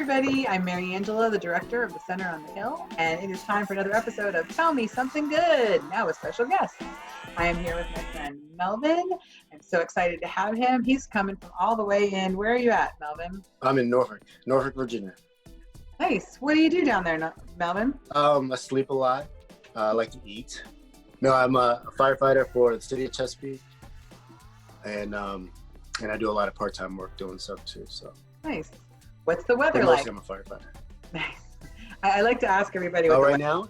everybody. I'm Mary Angela, the director of the Center on the Hill, and it is time for another episode of Tell Me Something Good, now with special guests. I am here with my friend Melvin. I'm so excited to have him. He's coming from all the way in. Where are you at, Melvin? I'm in Norfolk, Virginia. Nice. What do you do down there, Melvin? I sleep a lot. I like to eat. No, I'm a firefighter for the city of Chesapeake, and I do a lot of part-time work doing stuff too. So nice. What's the weather like? like? I'm a firefighter. Nice. I like to ask everybody. What right now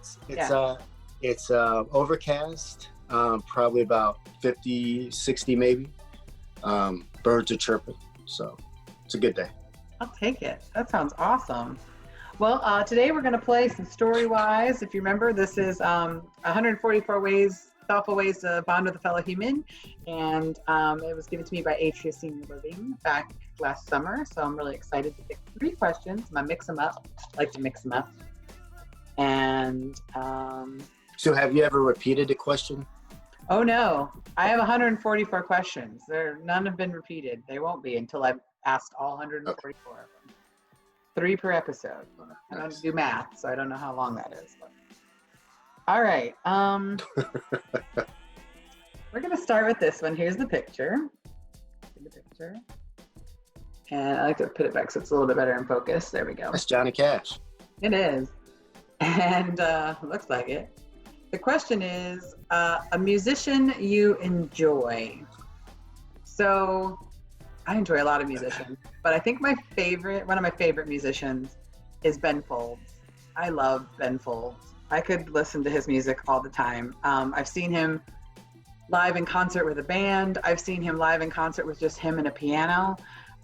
it's overcast. Probably about 50, 60 maybe. Birds are chirping, so it's a good day. I'll take it. That sounds awesome. Well, today we're going to play some Story-Wise. If you remember, this is 144 thoughtful ways to bond with a fellow human, and it was given to me by Atria Senior Living back last summer, so I'm really excited to pick 3 questions. I'm going to mix them up. I like to mix them up. And so have you ever repeated a question? Oh, no. I have 144 questions. None have been repeated. They won't be until I've asked all 144 of them. 3 per episode. I don't do math, so I don't know how long that is. But. All right. We're going to start with this one. Here's the picture. And I like to put it back so it's a little bit better in focus. There we go. That's Johnny Cash. It is. And looks like it. The question is, a musician you enjoy. So I enjoy a lot of musicians, but I think one of my favorite musicians is Ben Folds. I love Ben Folds. I could listen to his music all the time. I've seen him live in concert with a band. I've seen him live in concert with just him and a piano.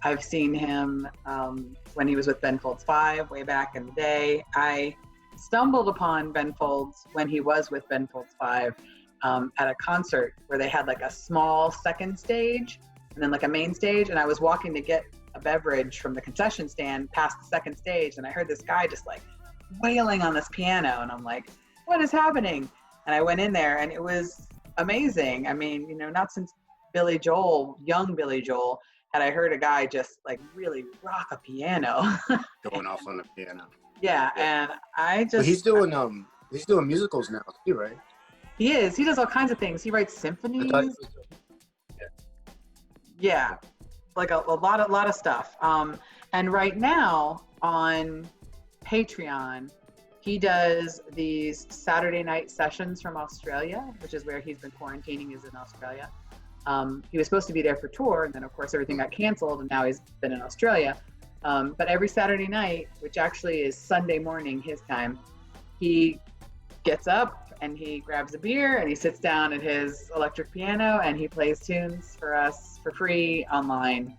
I've seen him when he was with Ben Folds 5 way back in the day. I stumbled upon Ben Folds when he was with Ben Folds 5 at a concert where they had like a small second stage and then like a main stage, and I was walking to get a beverage from the concession stand past the second stage, and I heard this guy just like wailing on this piano, and I'm like, what is happening? And I went in there, and it was amazing. I mean, not since young Billy Joel, had I heard a guy just like really rock a piano. Going off on the piano. Yeah, and I just... But he's doing musicals now too, right? He is. He does all kinds of things. He writes symphonies. Yeah, like a lot of stuff. And right now on Patreon, he does these Saturday night sessions from Australia, which is where he's been quarantining, is in Australia. He was supposed to be there for tour, and then of course everything got canceled, and now he's been in Australia. But every Saturday night, which actually is Sunday morning his time, he gets up and he grabs a beer and he sits down at his electric piano and he plays tunes for us for free online.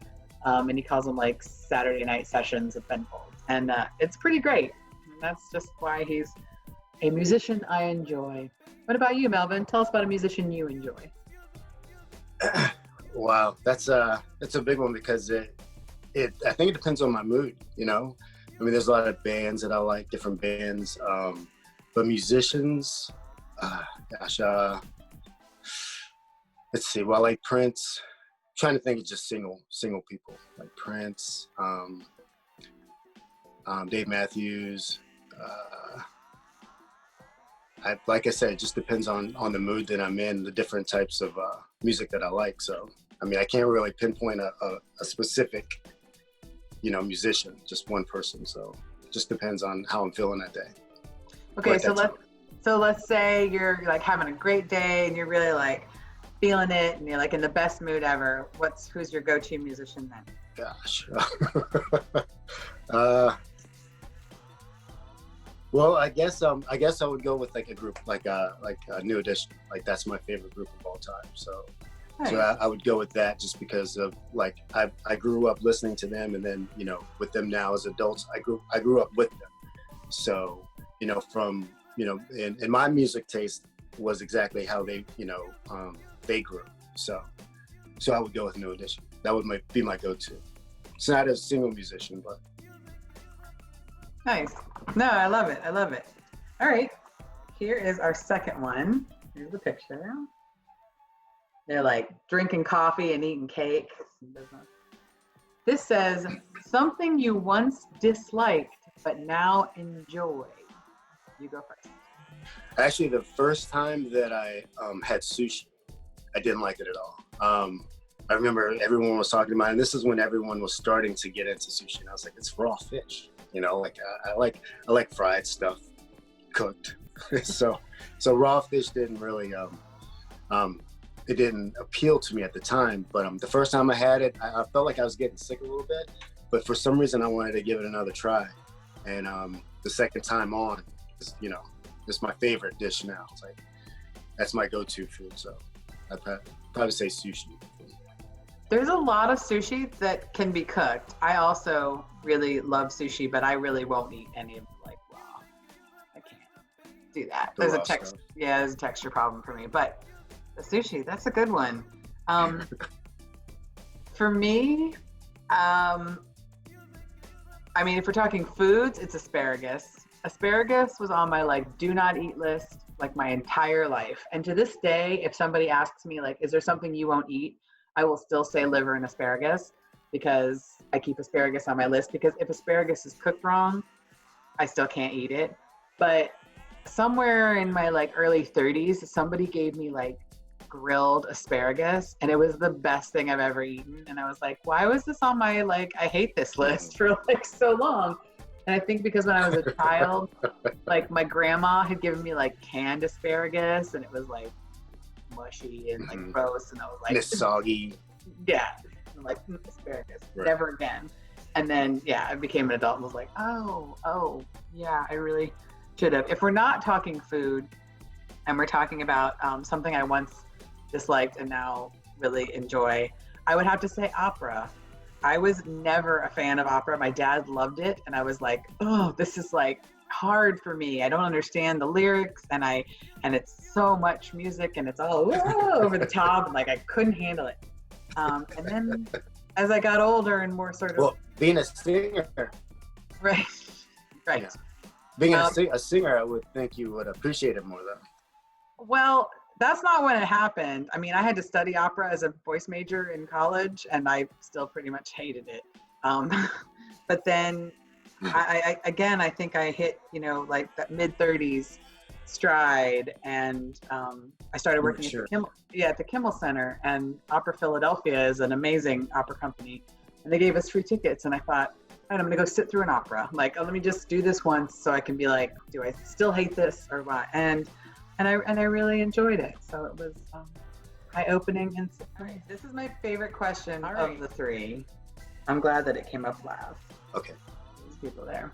And he calls them like Saturday night sessions with Ben Folds. And it's pretty great. And that's just why he's a musician I enjoy. What about you, Melvin? Tell us about a musician you enjoy. Wow, that's a big one because I think it depends on my mood, I mean, there's a lot of bands that I like, different bands, but musicians, let's see. Well, I like Prince. I'm trying to think of just single people like Prince, Dave Matthews. Like I said, it just depends on the mood that I'm in, the different types of music that I like. So, I mean, I can't really pinpoint a specific, musician, just one person. So it just depends on how I'm feeling that day. Okay, so let's say you're like having a great day and you're really like feeling it and you're like in the best mood ever. Who's your go-to musician then? Gosh. Well, I guess I would go with like a group like a New Edition. Like that's my favorite group of all time. So. Nice. So I would go with that just because of like I grew up listening to them, and then with them now as adults, I grew up with them. So from and my music taste was exactly how they they grew. So I would go with New Edition. That would be my go-to. It's not a single musician, but nice. No, I love it. All right, here is our second one. Here's the picture. They're like drinking coffee and eating cake. This says something you once disliked but now enjoy. You go first. Actually, the first time that I had sushi, I didn't like it at all. I remember everyone was talking about it, and this is when everyone was starting to get into sushi, and I was like, it's raw fish, you know, like I like fried stuff, cooked. so raw fish didn't really it didn't appeal to me at the time. But the first time I had it, I felt like I was getting sick a little bit, but for some reason I wanted to give it another try. And the second time on, you know, it's my favorite dish now. It's like that's my go-to food. So I'd probably say sushi. There's a lot of sushi that can be cooked. I also really love sushi, but I really won't eat any of it like raw. I can't do that. There's a texture problem for me. But the sushi, that's a good one. For me, I mean, if we're talking foods, it's asparagus. Asparagus was on my like do not eat list like my entire life. And to this day, if somebody asks me like, is there something you won't eat? I will still say liver and asparagus because I keep asparagus on my list, because if asparagus is cooked wrong, I still can't eat it. But somewhere in my like early 30s, somebody gave me like grilled asparagus, and it was the best thing I've ever eaten. And I was like, why was this on my like I hate this list for like so long? And I think because when I was a child, like my grandma had given me like canned asparagus, and it was like mushy and like gross, and I was like, and it's soggy. Yeah, I'm like asparagus, never again. And then I became an adult and was like, oh yeah, I really should have. If we're not talking food and we're talking about something I once disliked and now really enjoy, I would have to say opera. I was never a fan of opera. My dad loved it, and I was like, oh, this is like hard for me. I don't understand the lyrics, and it's so much music, and it's all over the top, and like I couldn't handle it. And then as I got older and more sort of being a singer, right. Yeah. Being a singer, I would think you would appreciate it more though. Well, that's not when it happened. I mean, I had to study opera as a voice major in college, and I still pretty much hated it. But then I think I hit, like that mid-30s stride, and I started working at the Kimmel Center, and Opera Philadelphia is an amazing opera company, and they gave us free tickets, and I thought, all right, I'm gonna go sit through an opera. Like, let me just do this once so I can be like, do I still hate this or what? And I really enjoyed it. So it was eye-opening and surprising. This is my favorite question of the three. I'm glad that it came up last. Okay. There's people there.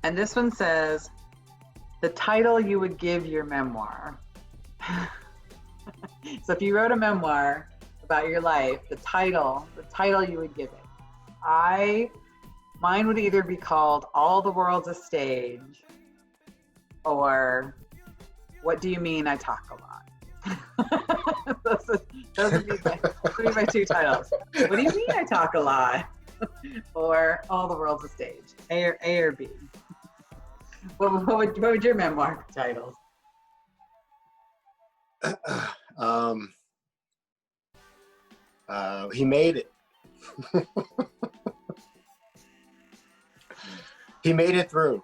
And this one says, the title you would give your memoir. So if you wrote a memoir about your life, the title you would give it. Mine would either be called All the World's a Stage, or What Do You Mean I Talk a Lot? those would be my two titles. What do you mean I talk a lot? Or All the World's a Stage. A or B. What would your memoir titles? He made it. He made it through.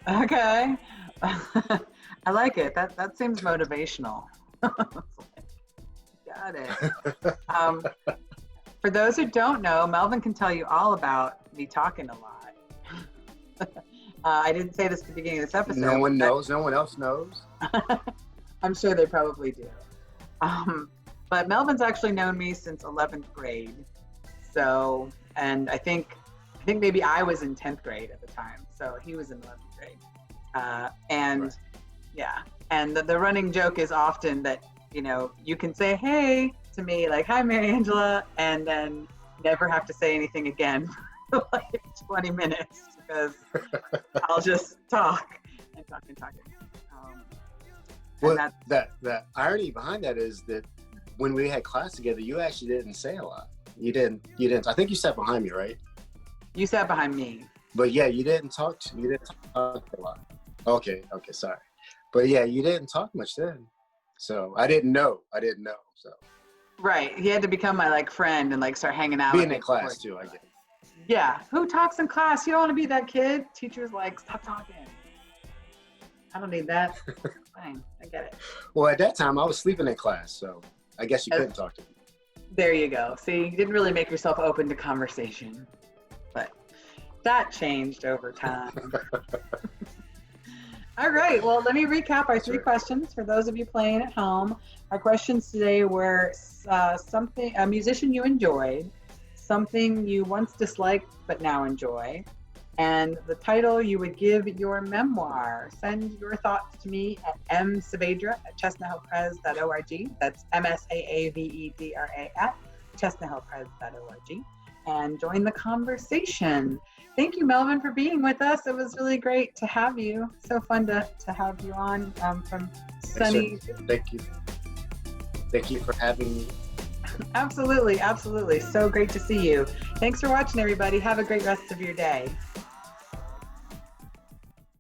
Okay. I like it. That seems motivational. Got it. For those who don't know, Melvin can tell you all about me talking a lot. I didn't say this at the beginning of this episode. No one knows. No one else knows. I'm sure they probably do. But Melvin's actually known me since 11th grade. So, and I think maybe I was in 10th grade at the time. So he was in 11th grade. And the running joke is often that, you can say, hey, to me, like, hi, Mary Angela, and then never have to say anything again for like 20 minutes, because I'll just talk and talk and talk. Well, the irony behind that is that when we had class together, you actually didn't say a lot. You didn't. I think you sat behind me, right? You sat behind me. But yeah, you didn't talk a lot. Okay, sorry. But yeah, you didn't talk much then. So I didn't know. So Right. He had to become my like friend and like start hanging out. Being with in class too, I get it. Yeah. Who talks in class? You don't want to be that kid. Teacher's like, stop talking. I don't need that. Fine. I get it. Well, at that time, I was sleeping in class, so I guess you couldn't talk to me. There you go. See, you didn't really make yourself open to conversation, but that changed over time. All right. Well, let me recap our 3 questions for those of you playing at home. Our questions today were a musician you enjoyed, something you once disliked but now enjoy, and the title you would give your memoir. Send your thoughts to me at msaavedra@chestnuthillpress.org. That's msaavedra@chestnuthillpress.org. And join the conversation. Thank you, Melvin, for being with us. It was really great to have you. So fun to have you on from sunny. Thank you. Thank you for having me. Absolutely, absolutely. So great to see you. Thanks for watching, everybody. Have a great rest of your day.